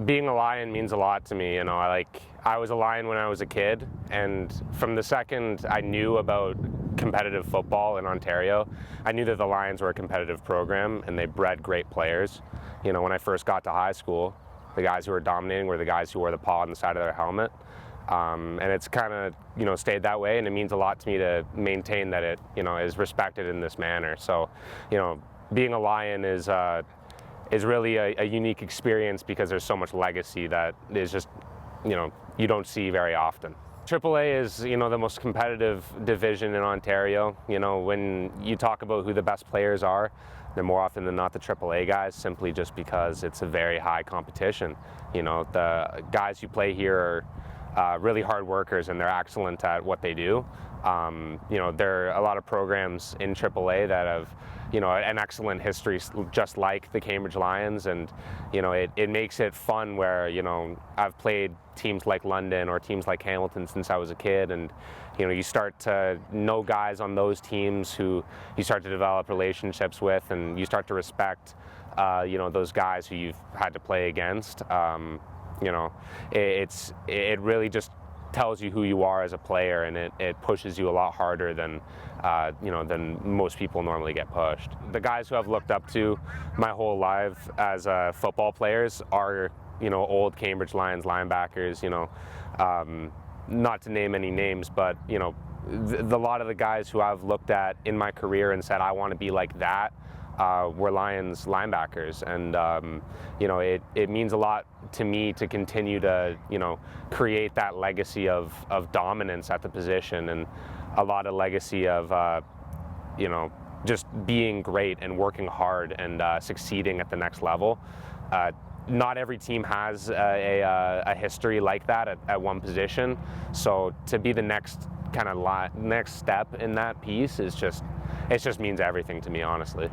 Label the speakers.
Speaker 1: Being a Lion means a lot to me. I was a Lion when I was a kid, and from the second I knew about competitive football in Ontario, I knew that the Lions were a competitive program and they bred great players. When I first got to high school, the guys who were dominating were the guys who wore the paw on the side of their helmet. And it's kind of, stayed that way, and it means a lot to me to maintain that it, is respected in this manner. So, being a Lion is really a unique experience because there's so much legacy that is just, you don't see very often. AAA is, the most competitive division in Ontario. When you talk about who the best players are, they're more often than not the AAA guys, simply just because it's a very high competition. The guys who play here are really hard workers, and they're excellent at what they do. There are a lot of programs in AAA that have, an excellent history, just like the Cambridge Lions, and it makes it fun where I've played teams like London or teams like Hamilton since I was a kid, and you start to know guys on those teams who you start to develop relationships with, and you start to respect those guys who you've had to play against. It really just tells you who you are as a player, and it pushes you a lot harder than than most people normally get pushed. The guys who I've looked up to my whole life as football players are old Cambridge Lions linebackers. Not to name any names, but a lot of the guys who I've looked at in my career and said I want to be like that were Lions linebackers, and it means a lot to me to continue to create that legacy of dominance at the position, and a lot of legacy of just being great and working hard and succeeding at the next level. Not every team has a history like that at one position, so to be the next kind of next step in that piece is just means everything to me, honestly.